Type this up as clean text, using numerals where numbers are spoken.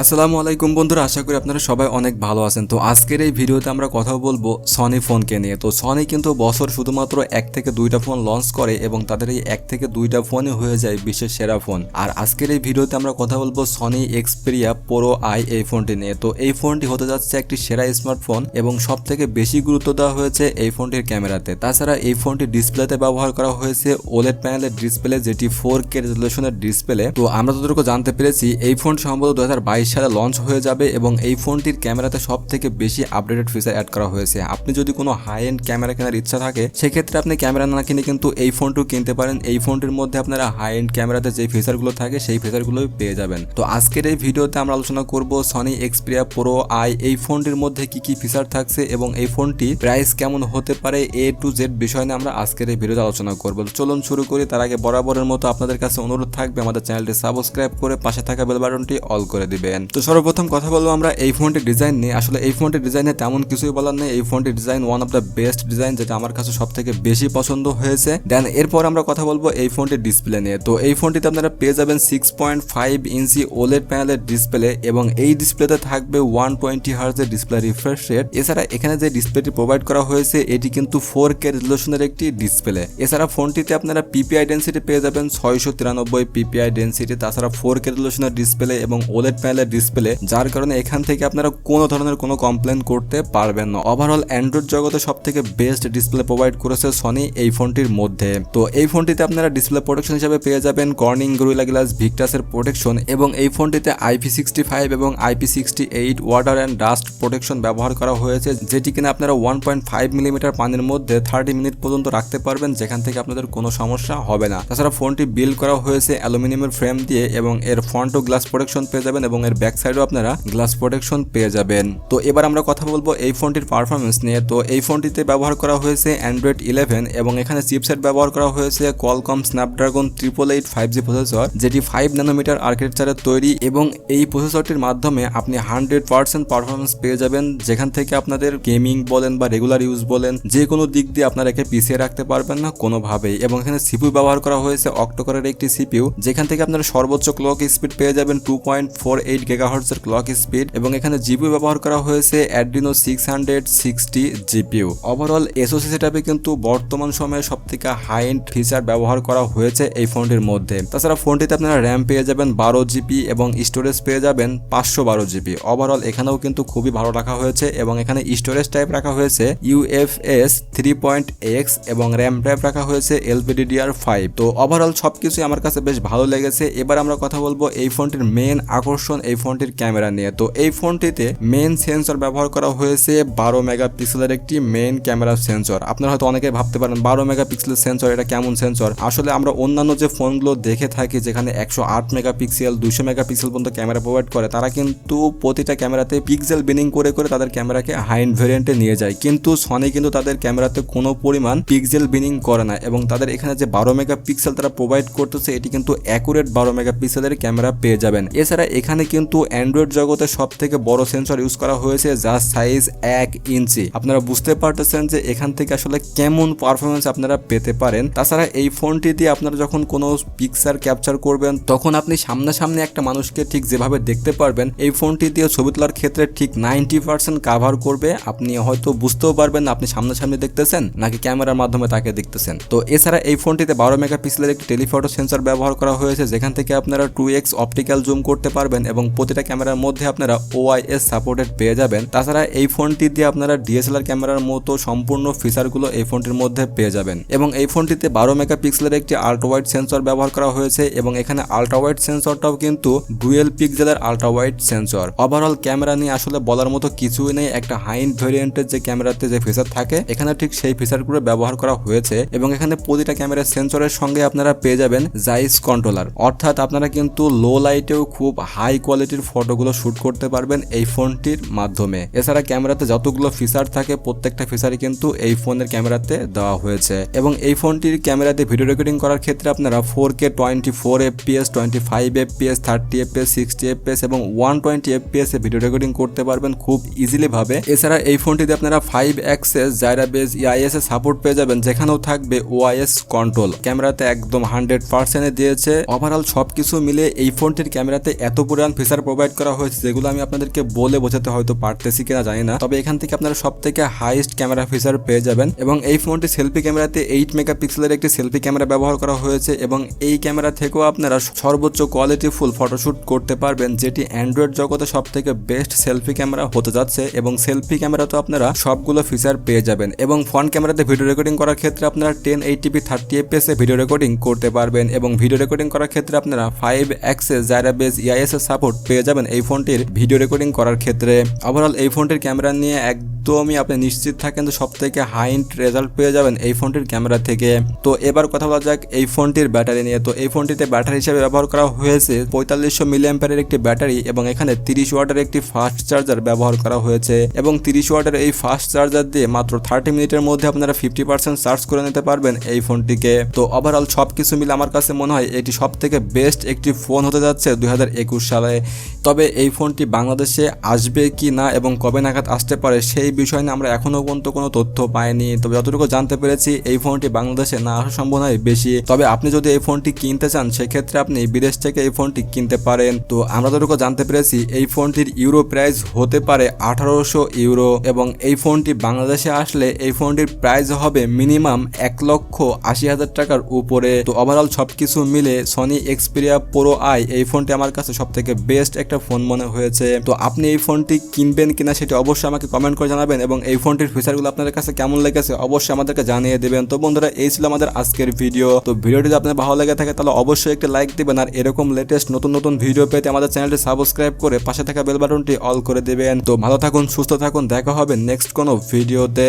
আসসালামু আলাইকুম বন্ধুরা, আশা করি আপনারা সবাই অনেক ভালো আছেন। তো আজকের এই ভিডিওতে আমরা কথা বলবো সনি ফোনকে নিয়ে। তো সনি কিন্তু বছর শুধুমাত্র 1 থেকে 2টা ফোন লঞ্চ করে এবং তাদের এই 1 থেকে 2টা ফোনই হয়ে যায় বিশ্বের সেরা ফোন। আর আজকের এই ভিডিওতে আমরা কথা বলবো সনি এক্সপেরিয়া প্রো আই এই ফোনটি নিয়ে। তো এই ফোনটি হতে যাচ্ছে একটি সেরা স্মার্টফোন এবং সব থেকে বেশি গুরুত্ব দেওয়া হয়েছে এই ফোনটির ক্যামেরাতে। তাছাড়া এই ফোনটি ডিসপ্লেতে ব্যবহার করা হয়েছে ওলেড প্যানেলের ডিসপ্লে, যেটি 4K রেজলিউশনের ডিসপ্লে। তো আমরা যতটুকু জানতে পেরেছি এই ফোন সম্ভবত 2022 সালে লঞ্চ হয়ে যাবে এবং এই ফোনটির ক্যামেরাতে সব থেকে বেশি আপডেটেড ফিচার অ্যাড করা হয়েছে। আপনি যদি কোনো হাই এন্ড ক্যামেরা কেনার ইচ্ছা থাকে সেক্ষেত্রে আপনি ক্যামেরা না কিনে কিন্তু এই ফোনটিও কিনতে পারেন। এই ফোনটির মধ্যে আপনারা হাই এন্ড ক্যামেরাতে যে ফিচারগুলো থাকে সেই ফিচারগুলোই পেয়ে যাবেন। তো আজকের এই ভিডিওতে আমরা আলোচনা করব সনি এক্সপেরিয়া প্রো আই এই ফোনটির মধ্যে কি কি ফিচার থাকছে এবং এই ফোনটি প্রাইস কেমন হতে পারে, A to Z বিষয় নিয়ে আমরা আজকের এই ভিডিওতে আলোচনা করব। চলুন শুরু করি। তার আগে বরাবরের মতো আপনাদের কাছে অনুরোধ থাকবে আমাদের চ্যানেলটি সাবস্ক্রাইব করে পাশে থাকা বেল বাটনটি অল করে দিবেন। তো সর্বপ্রথম কথা বলবো আমরা এই ফোনটির ডিজাইন নিয়ে। আসলে এই ফোনটির ডিজাইনে তেমন কিছুই বলার নেই। এই ফোনটির design one of the best design, যেটা আমার কাছে সব থেকে বেশি পছন্দ হয়েছে। দেন এরপর আমরা কথা বলবো এই ফোনটির ডিসপ্লে নিয়ে। তো এই ফোনটিতে আপনারা পেয়ে যাবেন 6.5 ইঞ্চি ওলেড প্যানেলের ডিসপ্লে এবং এই ডিসপ্লেতে থাকবে 120 হার্টজের ডিসপ্লে রিফ্রেশ রেট। এছাড়া এখানে যে ডিসপ্লেটি প্রোভাইড করা হয়েছে এটি কিন্তু 4K রেজলিউশনের একটি ডিসপ্লে। এছাড়া ফোনটিতে আপনারা পিপিআই ডেন্সিটি পেয়ে যাবেন 693 পিপিআই ডেন্সিটি। তাছাড়া 4K রেজলিউশনের ডিসপ্লে এবং ওলেড প্যানেলের ডিসপ্লে, যার কারণে এখান থেকে আপনারা কোনো ধরনের কোনো কমপ্লেন করতে পারবেন না। ওভারঅল অ্যান্ড্রয়েড জগতে সব থেকে বেস্ট ডিসপ্লে প্রোভাইড করেছে সনি এই ফোনটির মধ্যে। তো এই ফোনটিতে আপনারা ডিসপ্লে প্রোটেকশন হিসেবে পেয়ে যাবেন কর্নিং গরিলা গ্লাস ভিক্টাসের প্রোটেকশন এবং এই ফোনটিতে IP65 এবং IP68 water and dust protection ব্যবহার করা হয়েছে, যেটি কিনা আপনারা 1.5 মিলিমিটার পানির মধ্যে 30 মিনিট পর্যন্ত রাখতে পারবেন, যেখান থেকে আপনাদের কোনো সমস্যা হবে না। তাছাড়া ফোনটি বিল্ড করা হয়েছে অ্যালুমিনিয়ামের ফ্রেম দিয়ে এবং এর ফ্রন্ট ও গ্লাস প্রোটেকশন পেয়ে যাবেন এবং এর ব্যাক সাইডও আপনারা গ্লাস প্রোটেকশন পেয়ে যাবেন। তো এবার আমরা কথা বলবো এই ফোনটির পারফরমেন্স নিয়ে। তো এই ফোনটিতে ব্যবহার করা হয়েছে অ্যান্ড্রয়েড 11 এবং এখানে চিপসেট ব্যবহার করা হয়েছে কোয়ালকম স্ন্যাপড্রাগন 888 5G প্রসেসর, যেটি 5 ন্যানোমিটার আর্কিটেকচারের তৈরি এবং এই প্রসেসরটির মাধ্যমে আপনি 100% পারফরমেন্স পেয়ে যাবেন, যেখান থেকে আপনাদের গেমিং বলেন বা রেগুলার ইউজ বলেন যে কোনো দিক দিয়ে আপনারা একে পিছিয়ে রাখতে পারবেন না কোনোভাবেই। এবং এখানে সিপিইউ ব্যবহার করা হয়েছে অক্টোকোরের একটি সিপিইউ, যেখান থেকে আপনারা সর্বোচ্চ ক্লক স্পিড পেয়ে যাবেন 2.48 গিগাহার্টজের ক্লক স্পিড এবং এখানে জিপিইউ ব্যবহার করা হয়েছে অ্যাড্রিনো 660 জিপিইউ। ওভারঅল এসওসি সেটআপে কিন্তু বর্তমান সময়ে সবথেকে হাই এন্ড ফিচার ব্যবহার করা হয়েছে এই ফোনটির মধ্যে। তাছাড়া ফোনটিতে আপনারা র্যাম পেয়ে যাবেন 12GB এবং স্টোরেজ পেয়ে যাবেন 512GB। ওভারঅল এখানেও কিন্তু খুবই ভালো রাখা হয়েছে এবং এখানে স্টোরেজ টাইপ রাখা হয়েছে UFS 3.x এবং র্যাম টাইপ রাখা হয়েছে LPDDR5। তো ওভারঅল সবকিছুই আমার কাছে বেশ ভালো লেগেছে। এবার আমরা কথা বলবো এই ফোনটির মেন আকর্ষণ এই ফোনটির ক্যামেরা নিয়ে। তো এই ফোনটিতে মেন সেন্সর ব্যবহার করা হয়েছে 12 মেগাপিক্সেলের একটি মেন ক্যামেরা সেন্সর। আপনারা হয়তো অনেকে ভাবতে পারেন 12 মেগাপিক্সেলের সেন্সর এটা কেমন সেন্সর। আসলে আমরা অন্যান্য যে ফোনগুলো দেখে থাকি যেখানে 108 মেগাপিক্সেল 200 মেগাপিক্সেল পর্যন্ত ক্যামেরা প্রোভাইড করে, তারা কিন্তু প্রতিটা ক্যামেরাতে পিক্সেল বিনিং করে করে তাদের ক্যামেরাকে হাই এন্ড ভেরিয়েন্টে নিয়ে যায়, কিন্তু সনি কিন্তু তাদের ক্যামেরাতে কোনো পরিমাণ পিক্সেল বিনিং করে না এবং তাদের এখানে যে 12 মেগাপিক্সেল তারা প্রোভাইড করতেছে এটি কিন্তু অ্যাকুরেট 12 মেগাপিক্সেলের ক্যামেরা পেয়ে যাবেন। এছাড়া এখানে কিন্তু অ্যান্ড্রয়েড জগতে সব থেকে বড় সেন্সর ইউজ করা হয়েছে, যার সাইজ 1 ইঞ্চি। আপনারা বুঝতে পারতেছেন যে এখান থেকে আসলে কেমন পারফরমেন্স আপনারা পেতে পারেন। তাছাড়া এই ফোনটি দিয়ে আপনারা যখন কোনো পিকচার ক্যাপচার করবেন তখন আপনি সামনাসামনি একটা মানুষকে ঠিক যেভাবে দেখতে পারবেন, এই ফোনটি দিয়ে ছবি তোলার ক্ষেত্রে ঠিক 90% কাভার করবে। আপনি হয়তো বুঝতেও পারবেন না আপনি সামনাসামনি দেখতেছেন নাকি ক্যামেরার মাধ্যমে তাকে দেখতেছেন। তো এছাড়া এই ফোনটিতে 12 মেগাপিক্সেলের একটি টেলিফটো সেন্সর ব্যবহার করা হয়েছে, যেখান থেকে আপনারা 2x অপটিক্যাল জুম করতে পারবেন এবং প্রতিটা ক্যামেরার মধ্যে আপনারা OIS সাপোর্টেড পেয়ে যাবেন। তাছাড়া এই ফোনটি দিয়ে আপনারা DSLR ক্যামেরার মতো সম্পূর্ণ ফিচারগুলো এই ফোনটির মধ্যে পেয়ে যাবেন এবং এই ফোনটিতে 12 মেগাপিক্সেলের একটি আল্ট্রা ওয়াইড সেন্সর ব্যবহার করা হয়েছে এবং এখানে আল্ট্রা ওয়াইড সেন্সরটাও কিন্তু ডুয়েল পিক্সেলের ultra wide sensor. Overall camera নিয়ে আসলে বলার মতো কিছুই নেই। একটা হাই এন্ড ভেরিয়েন্টের যে ক্যামেরাতে যে ফিচার থাকে এখানে ঠিক সেই ফিচারগুলো ব্যবহার করা হয়েছে এবং এখানে প্রতিটা ক্যামেরার সেন্সরের সঙ্গে আপনারা পেয়ে যাবেন জাইস কন্ট্রোলার, অর্থাৎ আপনারা কিন্তু লো লাইটেও খুব হাই কোয়ালিটির ফটোগুলো শুট করতে পারবেন এই ফোনটির মাধ্যমে। এছাড়া ক্যামেরাতে যতগুলো ফিচার থাকে প্রত্যেকটা ফিচারই কিন্তু এই ফোনের ক্যামেরাতে দেওয়া হয়েছে এবং এই ফোনটির ক্যামেরাতে ভিডিও রেকর্ডিং করার ক্ষেত্রে আপনারা 4K 24 FPS 25 FPS 30 FPS 60 FPS এবং 120 FPS এ ভিডিও রেকর্ডিং করতে পারবেন খুব ইজিলি ভাবে। এছাড়া এই ফোনটিতে আপনারা 5 অ্যাক্সেস জাইরা বেস EIS এর সাপোর্ট পেয়ে যাবেন, যেখানেও থাকবে OIS কন্ট্রোল। ক্যামেরাতে একদম 100% দিয়েছে। ওভারঅল সবকিছু মিলে এই ফোনটির ক্যামেরাতে এত পরিমাণ ফিচার ফিচার প্রোভাইড করা হয়েছে যেগুলো আমি আপনাদেরকে বলে বোঝাতে হয়তো পারতেছি কিনা জানি না, তবে এখান থেকে আপনারা সব থেকে হাইয়েস্ট ক্যামেরা ফিচার পেয়ে যাবেন। এবং এই ফোনটি সেলফি ক্যামেরাতে 8 মেগাপিক্সেলের একটি সেলফি ক্যামেরা ব্যবহার করা হয়েছে এবং এই ক্যামেরা থেকেও আপনারা সর্বোচ্চ কোয়ালিটি ফুল ফটোশুট করতে পারবেন, যেটি অ্যান্ড্রয়েড জগতে সব থেকে বেস্ট সেলফি ক্যামেরা হতে যাচ্ছে। এবং সেলফি ক্যামেরা তো আপনারা সবগুলো ফিচার পেয়ে যাবেন। এবং ফ্রন্ট ক্যামেরাতে ভিডিও রেকর্ডিং করার ক্ষেত্রে আপনারা 1080p 30fps এ ভিডিও রেকর্ডিং করতে পারবেন এবং ভিডিও রেকর্ডিং করার ক্ষেত্রে আপনারা 5 অ্যাক্সেস জাইরা বেস ইআইএস এর সাপোর্ট পেয়ে যাবেন এই ফোনটির ভিডিও রেকর্ডিং করার ক্ষেত্রে। ওভারঅল এই ফোনটির ক্যামেরা নিয়ে একদমই আপনি নিশ্চিত থাকেন তো সব থেকে হাই রেজাল্ট পেয়ে যাবেন এই ফোনটির ক্যামেরা থেকে। তো এবার কথা বলা যাক এই ফোনটির ব্যাটারি নিয়ে। তো এই ফোনটিতে ব্যাটারি হিসেবে ব্যবহার করা হয়েছে 4500 মিলিঅ্যাম্পিয়ারের একটি ব্যাটারি এবং এখানে 30 ওয়াটের একটি ফাস্ট চার্জার ব্যবহার করা হয়েছে এবং 30 ওয়াটের এই ফাস্ট চার্জার দিয়ে মাত্র 30 মিনিটের মধ্যে আপনারা 50% চার্জ করে নিতে পারবেন এই ফোনটিকে। তো ওভারঅল সবকিছু মিলে আমার কাছে মনে হয় এটি সব থেকে বেস্ট একটি ফোন হতে যাচ্ছে 2021 সালে। তবে এই ফোনটি বাংলাদেশে আসবে কি না এবং কবে নাগাদ আসতে পারে সেই বিষয় নিয়ে আমরা এখনো পর্যন্ত কোনো তথ্য পাইনি। তবে যতটুকু জানতে পেরেছি এই ফোনটি বাংলাদেশে না আসার সম্ভাবনাই বেশি। তবে আপনি যদি এই ফোনটি কিনতে চান সেক্ষেত্রে আপনি বিদেশ থেকে এই ফোনটি কিনতে পারেন। তো আমরা যতটুকু জানতে পেরেছি এই ফোনটির ইউরো প্রাইস হতে পারে 1800 ইউরো এবং এই ফোনটি বাংলাদেশে আসলে এই ফোনটির প্রাইস হবে মিনিমাম 1,80,000 টাকার উপরে। তো ওভারঅল সবকিছু মিলে সনি এক্সপেরিয়া প্রো আই এই ফোনটি আমার কাছে সব থেকে বেস্ট একটা ফোন মনে হয়েছে। তো আপনি এই ফোনটি কিনবেন কিনা সেটি অবশ্যই আমাকে কমেন্ট করে জানাবেন এবং এই ফোনটির ফিচারগুলো আপনাদের কাছে কেমন লেগেছে অবশ্যই আমাদেরকে জানিয়ে দেবেন। তো বন্ধুরা এই ছিল আমাদের আজকের ভিডিও। তো ভিডিওটি যদি আপনার ভালো লেগে থাকে তাহলে অবশ্যই একটা লাইক দিবেন আর এরকম লেটেস্ট নতুন নতুন ভিডিও পেতে আমাদের চ্যানেলটি সাবস্ক্রাইব করে পাশে থাকা বেল বাটনটি অল করে দেবেন। তো ভালো থাকুন, সুস্থ থাকুন, দেখা হবে নেক্সট কোনো ভিডিওতে।